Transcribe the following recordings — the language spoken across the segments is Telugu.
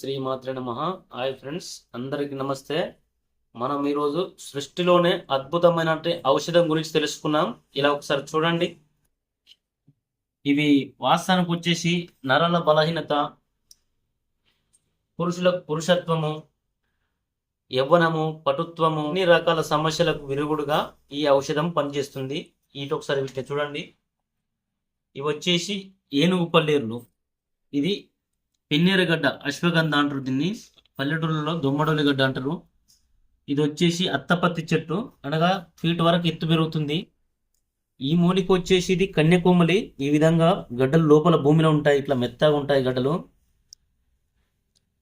శ్రీమాత్రే నమః. హాయ్ ఫ్రెండ్స్, అందరికీ నమస్తే. మనం ఈరోజు సృష్టిలోనే అద్భుతమైన ఔషధం గురించి తెలుసుకున్నాం. ఇలా ఒకసారి చూడండి. ఇవి వాస్తవానికి వచ్చేసి నరాల బలహీనత, పురుషులకు పురుషత్వము, యవ్వనము, పటుత్వము, అన్ని రకాల సమస్యలకు విరుగుడుగా ఈ ఔషధం పనిచేస్తుంది. ఇటు ఒకసారి వీటిని చూడండి. ఇవి వచ్చేసి ఏనుగు పల్లీరులు. ఇది పెన్నేరుగడ్డ, అశ్వగంధ అంటారు దీన్ని. పల్లెటూరులో దొమ్మడోలి గడ్డ అంటారు. ఇది వచ్చేసి అత్తపత్తి చెట్టు, అనగా ఫీట్ వరకు ఎత్తు పెరుగుతుంది. ఈ మూలిక వచ్చేసి ఇది కన్యకోమలి. ఈ విధంగా గడ్డలు లోపల భూమిలో ఉంటాయి, ఇట్లా మెత్తగా ఉంటాయి గడ్డలు.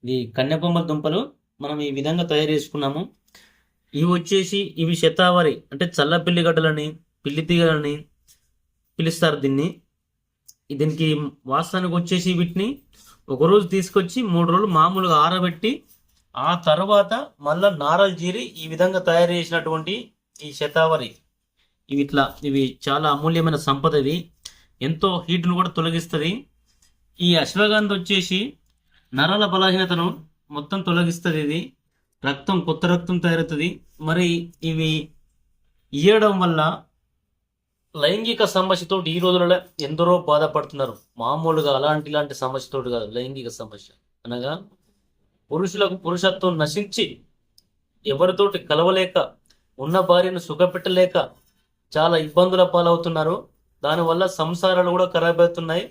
ఈ కన్యకోమలి దుంపలు మనం ఈ విధంగా తయారు చేసుకున్నాము. ఇవి వచ్చేసి ఇవి శతావరి అంటే చల్లపిల్లి గడ్డలని, పిల్లి తీగలని పిలుస్తారు దీన్ని. దీనికి వాస్తవానికి వచ్చేసి వీటిని ఒకరోజు తీసుకొచ్చి 3 రోజులు మామూలుగా ఆరబెట్టి ఆ తర్వాత మళ్ళా నారలు జీరి ఈ విధంగా తయారు చేసినటువంటి ఈ శతావరి ఇవి చాలా అమూల్యమైన సంపద. ఇది ఎంతో హీట్ను కూడా తొలగిస్తుంది. ఈ అశ్వగంధ వచ్చేసి నరాల బలహీనతను మొత్తం తొలగిస్తుంది. ఇది కొత్త రక్తం తయారవుతుంది. మరి ఇవి ఇయ్యడం వల్ల లైంగిక సమస్యతో ఈ రోజులలో ఎందరో బాధపడుతున్నారు. మామూలుగా ఇలాంటి సమస్యతో కాదు, లైంగిక సమస్య అనగా పురుషులకు పురుషత్వం నశించి ఎవరితోటి కలవలేక, ఉన్న భార్యను సుఖపెట్టలేక చాలా ఇబ్బందుల పాలవుతున్నారు. దానివల్ల సంసారాలు కూడా ఖరాబ్ అవుతున్నాయి.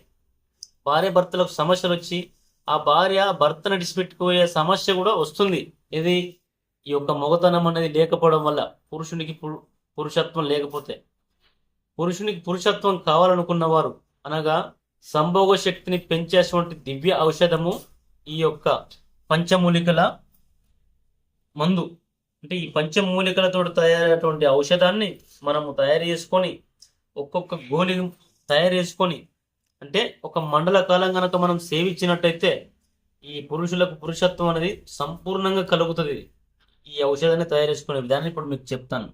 భార్య భర్తలకు సమస్యలు వచ్చి ఆ భార్య భర్తను విడిచిపెట్టుకుపోయే సమస్య కూడా వస్తుంది. ఇది ఈ యొక్క మొగతనం అనేది లేకపోవడం వల్ల, పురుషునికి పురుషత్వం లేకపోతే. పురుషునికి పురుషత్వం కావాలనుకున్నవారు, అనగా సంభోగ శక్తిని పెంచేటువంటి దివ్య ఔషధము ఈ యొక్క పంచమూలికల మందు. అంటే ఈ పంచమూలికలతో తయారైనటువంటి ఔషధాన్ని మనము తయారు చేసుకొని, ఒక్కొక్క గోళీ తయారు చేసుకొని, అంటే ఒక మండల కాలం కనుక మనం సేవించినట్టయితే ఈ పురుషులకు పురుషత్వం అనేది సంపూర్ణంగా కలుగుతుంది. ఈ ఔషధాన్ని తయారు చేసుకునే విధానం ఇప్పుడు మీకు చెప్తాను.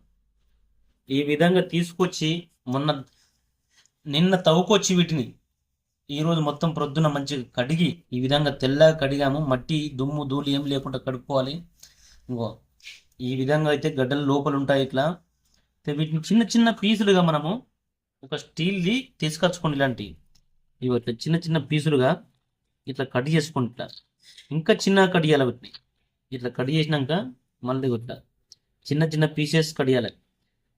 ఈ విధంగా తీసుకొచ్చి నిన్న తవ్వుకొచ్చి వీటిని ఈరోజు మొత్తం ప్రొద్దున మంచిగా కడిగి ఈ విధంగా తెల్లగా కడిగాము. మట్టి దుమ్ము ధూళి ఏం లేకుండా కడుక్కోవాలి. ఇంకో ఈ విధంగా అయితే గడ్డలు లోపల ఉంటాయి. ఇట్లా వీటిని చిన్న చిన్న పీసులుగా మనము ఒక స్టీల్ది తీసుకొచ్చుకోండి. ఇలాంటివి ఇవి ఇట్లా చిన్న చిన్న పీసులుగా ఇట్లా కట్ చేసుకోండి. ఇట్లా ఇంకా చిన్నగా కడియాలి. వీటిని ఇట్లా కట్ చేసినాక మళ్ళీ ఇట్లా చిన్న చిన్న పీసెస్ కడియాలి.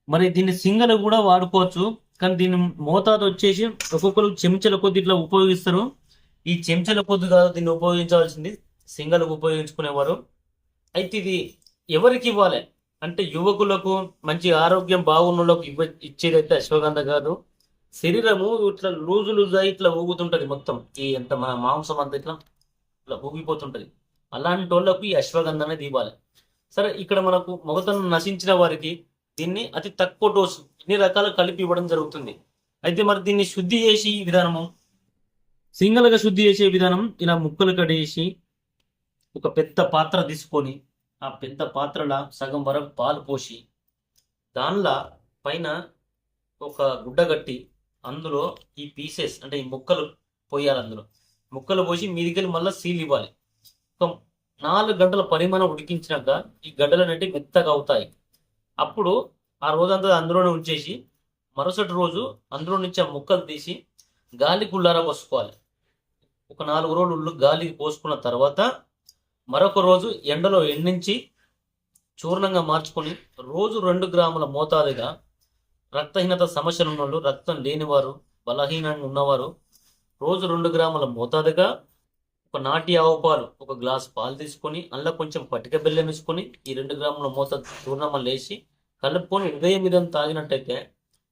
మరి దీన్ని సింగల్ కూడా వాడుకోవచ్చు, కానీ దీని మోతాదు వచ్చేసి ఒక్కొక్కరు చెంచాల కొద్ది ఇట్లా ఉపయోగిస్తారు. ఈ చెంచాల కొద్ది కాదు దీన్ని ఉపయోగించవలసింది, సింగల్ ఉపయోగించుకునేవారు. అయితే ఇది ఎవరికి ఇవ్వాలి అంటే యువకులకు, మంచి ఆరోగ్యం బాగున్నోళ్ళకు ఇచ్చేదైతే అశ్వగంధ కాదు. శరీరము ఇట్లా లూజ్ అయి ఇట్లా ఊగుతుంటది, మొత్తం ఈ ఎంత మన మాంసం అంతా ఇట్లా ఇట్లా ఊగిపోతుంటది. అలాంటి వాళ్ళకు ఈ అశ్వగంధ అనేది ఇవ్వాలి. సరే, ఇక్కడ మనకు మొగతను నశించిన వారికి దీన్ని అతి తక్కువ డోసు ఇన్ని రకాలు కలిపి ఇవ్వడం జరుగుతుంది. అయితే మరి దీన్ని శుద్ధి చేసి విధానము, సింగల్గా శుద్ధి చేసే విధానం, ఇలా ముక్కలు కడిగేసి ఒక పెద్ద పాత్ర తీసుకొని ఆ పెద్ద పాత్రలో సగం వరకు పాలు పోసి దానిలో పైన ఒక గుడ్డ కట్టి అందులో ఈ పీసెస్ అంటే ఈ ముక్కలు పోయాలి. అందులో ముక్కలు పోసి మీదికెళ్ళి మళ్ళీ సీల్ ఇవ్వాలి. ఒక 4 గంటల పరిమాణం ఉడికించినాక ఈ గడ్డలు అనేవి మెత్తగా అవుతాయి. అప్పుడు ఆ రోజంతా అందులోనే ఉంచేసి మరుసటి రోజు అందులో నుంచి ఆ ముక్కలు తీసి గాలి గుళ్ళారా పోసుకోవాలి. ఒక 4 రోజులు గాలికి పోసుకున్న తర్వాత మరొక రోజు ఎండలో ఎండించి చూర్ణంగా మార్చుకొని రోజు 2 గ్రాముల మోతాదుగా, రక్తహీనత సమస్యలు ఉన్నవాళ్ళు, రక్తం లేనివారు, బలహీనంగా ఉన్నవారు రోజు 2 గ్రాముల మోతాదుగా ఒక నాటి ఆవు పాలు, ఒక గ్లాసు పాలు తీసుకొని అందులో కొంచెం పటిక బెల్లం వేసుకొని ఈ 2 గ్రాముల మోతాదు చూర్ణమని లేచి కలుపుకొని ఉదయం మీద తాగినట్టయితే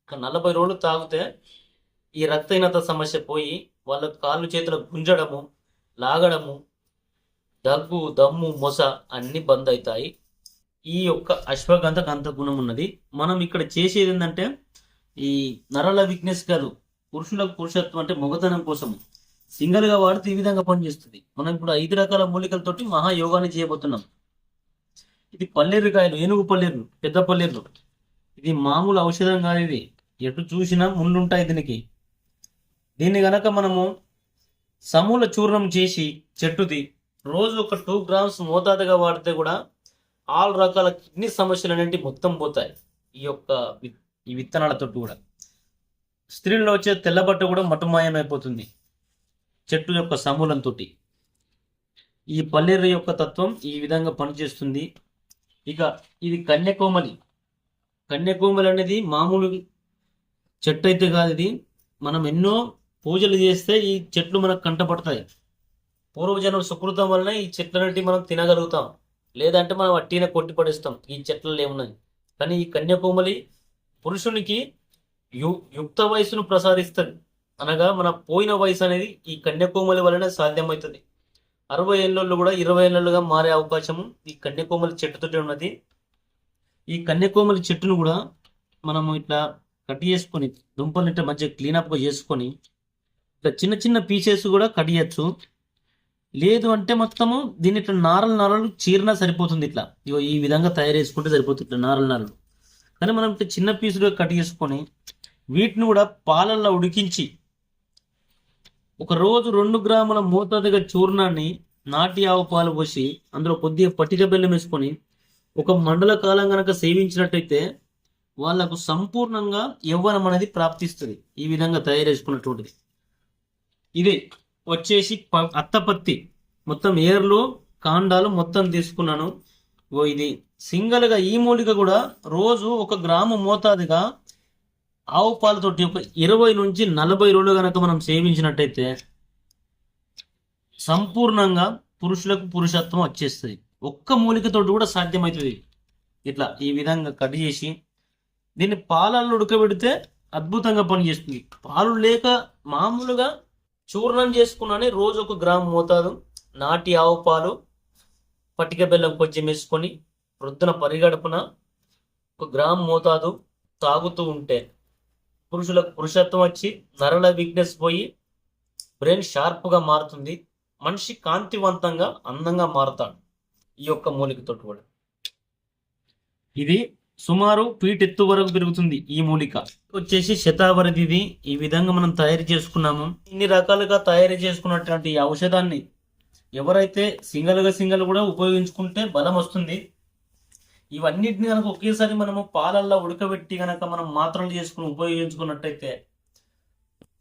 ఒక 40 రోజులు తాగితే ఈ రక్తహీనత సమస్య పోయి వాళ్ళ కాళ్ళు చేతులు గుంజడము, లాగడము, దగ్గు, దమ్ము, మొస అన్ని బంద్ అవుతాయి. ఈ యొక్క అశ్వగంధకు అంత గుణం ఉన్నది. మనం ఇక్కడ చేసేది ఏంటంటే ఈ నరాల వీక్నెస్ కాదు, పురుషులకు పురుషత్వం అంటే మొగతనం కోసము సింగల్గా వాడితే ఈ విధంగా పనిచేస్తుంది. మనం ఇప్పుడు 5 రకాల మూలికలతోటి మహాయోగాన్ని చేయబోతున్నాం. ఇది పల్లేరుకాయలు, ఏనుగు పల్లేరు, పెద్ద పల్లేరు. ఇది మామూలు ఔషధం కాదు. ఇది ఎటు చూసినా ముళ్ళుంటాయి దీనికి. దీన్ని గనక మనము సమూల చూర్ణం చేసి చెట్టుది రోజు ఒక 2 గ్రామ్స్ మోతాదుగా వాడితే కూడా ఆల్ రకాల కిడ్నీ సమస్యలు అనేవి మొత్తం పోతాయి. ఈ యొక్క ఈ విత్తనాలతో కూడా స్త్రీల్లో వచ్చే తెల్లబట్ట కూడా మటుమాయమైపోతుంది చెట్టు యొక్క సమూలంతో. ఈ పల్లేరు యొక్క తత్వం ఈ విధంగా పనిచేస్తుంది. ఇక ఇది కన్యకోమలి. కన్యకోమలి అనేది మామూలు చెట్టు అయితే కాదు, ఇది మనం ఎన్నో పూజలు చేస్తే ఈ చెట్లు మనకు కంటపడతాయి. పూర్వజన్మ సుకృతం వలన ఈ చెట్లన్నిటి మనం తినగలుగుతాం, లేదంటే మనం వట్టినే కొట్టి పడేస్తాం ఈ చెట్లలో ఏమున్నది. కానీ ఈ కన్యకోమలి పురుషునికి యుక్త వయసును ప్రసాదిస్తుంది. అనగా మన పోయిన వయసు అనేది ఈ కన్యకోమలి వలన సాధ్యమవుతుంది. 60 ఏళ్ళు కూడా 20 ఏళ్ళుగా మారే అవకాశము ఈ కన్యకోమలి చెట్టుతోటి ఉన్నది. ఈ కన్యకోమలి చెట్టును కూడా మనము ఇట్లా కట్ చేసుకొని దుంపలు ఇట్లా మంచిగా క్లీనప్గా చేసుకొని ఇట్లా చిన్న చిన్న పీసెస్ కూడా కట్ చేయచ్చు. లేదు అంటే మొత్తము దీన్ని ఇట్లా నారలు చీరినా సరిపోతుంది. ఇట్లా ఇగో ఈ విధంగా తయారు చేసుకుంటే సరిపోతుంది, ఇట్లా నారలు. కానీ మనం ఇట్లా చిన్న పీసులుగా కట్ చేసుకొని వీటిని కూడా పాలల్లో ఉడికించి ఒక రోజు 2 గ్రాముల మోతాదుగా చూర్ణాన్ని నాటి ఆవు పాలు పోసి అందులో కొద్దిగా పటిక బెల్లం వేసుకొని ఒక మండల కాలం కనుక సేవించినట్టయితే వాళ్ళకు సంపూర్ణంగా యవ్వనం అనేది ప్రాప్తిస్తుంది. ఈ విధంగా తయారు చేసుకున్నటువంటిది ఇది వచ్చేసి అత్తపత్తి. మొత్తం ఏర్లు కాండాలు మొత్తం తీసుకున్నాను. ఇది సింగల్గా ఈ మూలిక కూడా రోజు 1 గ్రాము మోతాదుగా ఆవు పాలతోటి ఒక 20 నుంచి 40 రోజులు కనుక మనం సేవించినట్టయితే సంపూర్ణంగా పురుషులకు పురుషత్వం వచ్చేస్తుంది. ఒక్క మూలికతోటి కూడా సాధ్యమవుతుంది. ఇట్లా ఈ విధంగా కట్ చేసి దీన్ని పాలల్లో ఉడకబెడితే అద్భుతంగా పనిచేస్తుంది. పాలు లేక మామూలుగా చూర్ణం చేసుకున్నానే రోజు 1 గ్రాము మోతాదు నాటి ఆవు పాలు పటిక బెల్లం కొంచెం వేసుకొని ప్రొద్దున పరిగడుపున 1 గ్రాము మోతాదు తాగుతూ ఉంటే పురుషులకు పురుషత్వం వచ్చి నరల వీక్నెస్ పోయి బ్రెయిన్ షార్ప్గా మారుతుంది. మనిషి కాంతివంతంగా అందంగా మారుతాడు ఈ యొక్క మూలికతో కూడా. ఇది సుమారు ఫీట్ ఎత్తు వరకు పెరుగుతుంది. ఈ మూలిక వచ్చేసి శతావరిది. ఇది ఈ విధంగా మనం తయారు చేసుకున్నాము. ఇన్ని రకాలుగా తయారు చేసుకున్నటువంటి ఈ ఔషధాన్ని ఎవరైతే సింగల్ కూడా ఉపయోగించుకుంటే బలం వస్తుంది. ఇవన్నిటిని కనుక ఒకేసారి మనము పాలల్లో ఉడకబెట్టి కనుక మనం మాత్రలు చేసుకుని ఉపయోగించుకున్నట్టయితే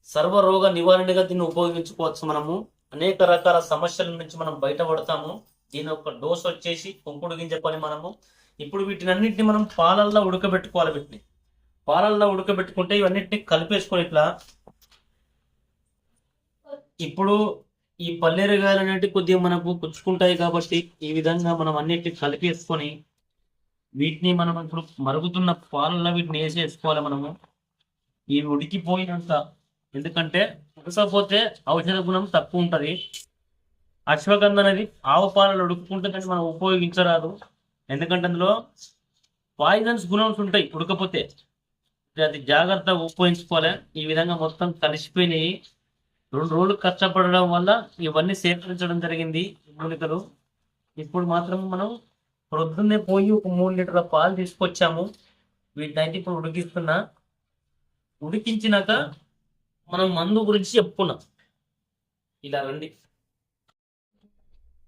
సర్వరోగ నివారణగా దీన్ని ఉపయోగించుకోవచ్చు. మనము అనేక రకాల సమస్యల నుంచి మనం బయటపడతాము. దీని యొక్క డోస్ వచ్చేసి కుంకుడు గింజ పని. మనము ఇప్పుడు వీటినన్నింటినీ మనం పాలల్లో ఉడకబెట్టుకోవాలి. వీటిని పాలల్లో ఉడకబెట్టుకుంటే ఇవన్నిటిని కలిపేసుకొని ఇట్లా ఇప్పుడు ఈ పల్లేరుగాయలు అనేవి కొద్దిగా మనకు పుచ్చుకుంటాయి కాబట్టి ఈ విధంగా మనం అన్నిటిని కలిపేసుకొని వీటిని మనం ఇప్పుడు మరుగుతున్న పాలల్లో వీటిని వేసేసుకోవాలి. మనము ఇవి ఉడికిపోయినంత, ఎందుకంటే ఉడకపోతే ఔషధ గుణం తక్కువ ఉంటుంది. అశ్వగంధ అనేది ఆవు పాలలో ఉడుకుంటే కానీ మనం ఉపయోగించరాదు, ఎందుకంటే అందులో పాయిజన్స్ గుణాలు ఉంటాయి ఉడకపోతే. అది జాగ్రత్తగా ఉపయోగించుకోవాలి. ఈ విధంగా మొత్తం కలిసిపోయినాయి. 2 రోజులు కష్టపడడం వల్ల ఇవన్నీ సేకరించడం జరిగింది మూలికలు. ఇప్పుడు మాత్రం మనం ప్రొద్దున్నే పోయి ఒక 3 లీటర్ల పాలు తీసుకొచ్చాము. వీటినైతే ఇప్పుడు ఉడికిస్తున్నా. ఉడికించినాక మనం మందు గురించి చెప్పుకున్నాం. ఇలా రండి.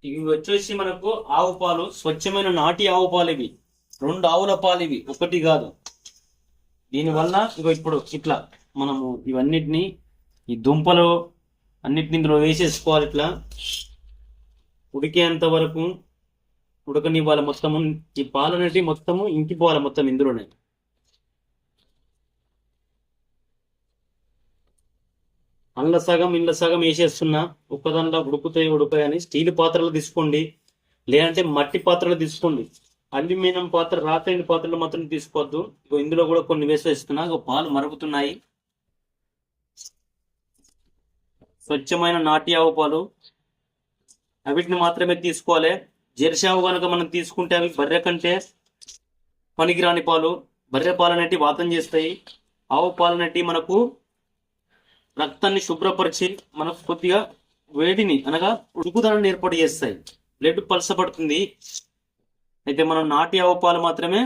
ఇవి వచ్చేసి మనకు ఆవు పాలు, స్వచ్ఛమైన నాటి ఆవు పాలు. ఇవి 2 ఆవుల పాలు, ఇవి ఒకటి కాదు. దీనివల్ల ఇప్పుడు ఇట్లా మనము ఇవన్నిటిని ఈ దుంపలు అన్నిటిని ఇందులో వేసేసుకోవాలి. ఇట్లా ఉడికేంత వరకు ఉడకనివ్వాలి. మొత్తము ఈ పాలు అనేవి మొత్తము ఇంకిపోవాలి మొత్తం ఇందులోనే. అందులో సగం ఇంట్లో సగం వేసేస్తున్నా. ఒక్కదాంట్లో ఉడుకుతాయని స్టీల్ పాత్రలు తీసుకోండి, లేదంటే మట్టి పాత్రలు తీసుకోండి. అల్యూమినియం పాత్ర, రాత్రి పాత్రలు మాత్రం తీసుకోవద్దు. ఇందులో కూడా కొన్ని వేసేస్తున్నా. పాలు మరుగుతున్నాయి. స్వచ్ఛమైన నాటి ఆవు పాలు, వీటిని మాత్రమే తీసుకోవాలి. జెర్సీ ఆవు కనుక మనం తీసుకుంటే అవి బర్రె కంటే పనికిరాని పాలు. బర్రె పాలు అనేటివి వాతం చేస్తాయి. ఆవు పాలు అనేటివి మనకు రక్తాన్ని శుభ్రపరిచి మనకు కొద్దిగా వేడిని అనగా ఉడుకుదనాన్ని ఏర్పాటు చేస్తాయి. బ్లడ్ పలసపడుతుంది. అయితే మనం నాటి ఆవు పాలు మాత్రమే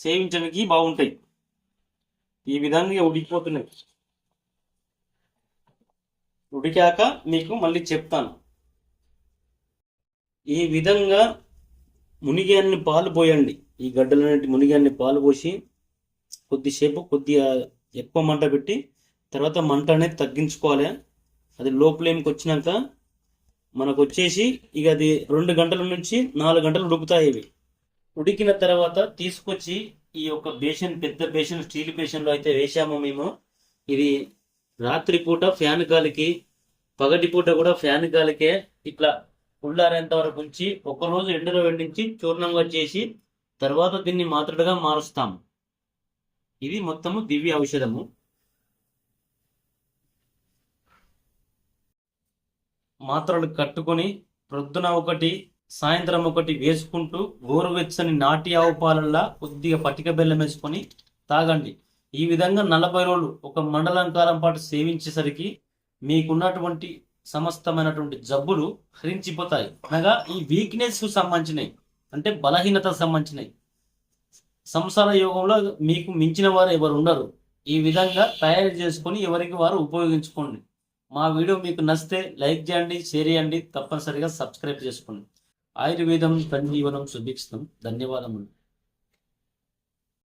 సేవించడానికి బాగుంటాయి. ఈ విధంగా ఉడికిపోతున్నాయి. ఉడికాక మీకు మళ్ళీ చెప్తాను. ఈ విధంగా మునిగాన్ని పాలు పోయండి. ఈ గడ్డలన్నిటి మునిగాన్ని పాలు పోసి కొద్దిసేపు కొద్దిగా ఎక్కువ మంట పెట్టి తర్వాత మంట అనేది తగ్గించుకోవాలి. అది లో ఫ్లేమ్కి వచ్చినాక మనకు వచ్చేసి ఇక అది 2 గంటల నుంచి 4 గంటలు ఉడుకుతాయి. ఇవి ఉడికిన తర్వాత తీసుకొచ్చి ఈ యొక్క బేషన్, పెద్ద బేషన్, స్టీల్ బేషన్లో అయితే వేసాము మేము. ఇది రాత్రిపూట ఫ్యాన్ గాలికి, పగటిపూట కూడా ఫ్యాన్ గాలికే ఇట్లా ఉల్లారేంత వరకు ఉంచి ఒకరోజు ఎండలో ఎండించి చూర్ణంగా చేసి తర్వాత దీన్ని మాత్రలుగా మారుస్తాము. ఇది మొత్తము దివ్య ఔషధము. మాత్రలు కట్టుకొని ప్రొద్దున ఒకటి, సాయంత్రం ఒకటి వేసుకుంటూ గోరువెచ్చని నాటి ఆవు పాలల్లా కొద్దిగా పటిక బెల్లం వేసుకొని తాగండి. ఈ విధంగా 40 రోజులు, ఒక మండలం కాలం పాటు సేవించేసరికి మీకున్నటువంటి సమస్తమైనటువంటి జబ్బులు హరించిపోతాయి. అనగా ఈ వీక్నెస్ సంబంధించినవి, అంటే బలహీనత సంబంధించినవి. సంసార యోగంలో మీకు మించిన వారు ఎవరు ఉండరు. ఈ విధంగా తయారు చేసుకొని ఎవరికి వారు ఉపయోగించుకోండి. మా వీడియో మీకు నచ్చితే లైక్ చేయండి, షేర్ చేయండి, తప్పనిసరిగా సబ్స్క్రైబ్ చేసుకోండి. ఆయుర్వేదం సంజీవనం సుభిక్షితం. ధన్యవాదములు.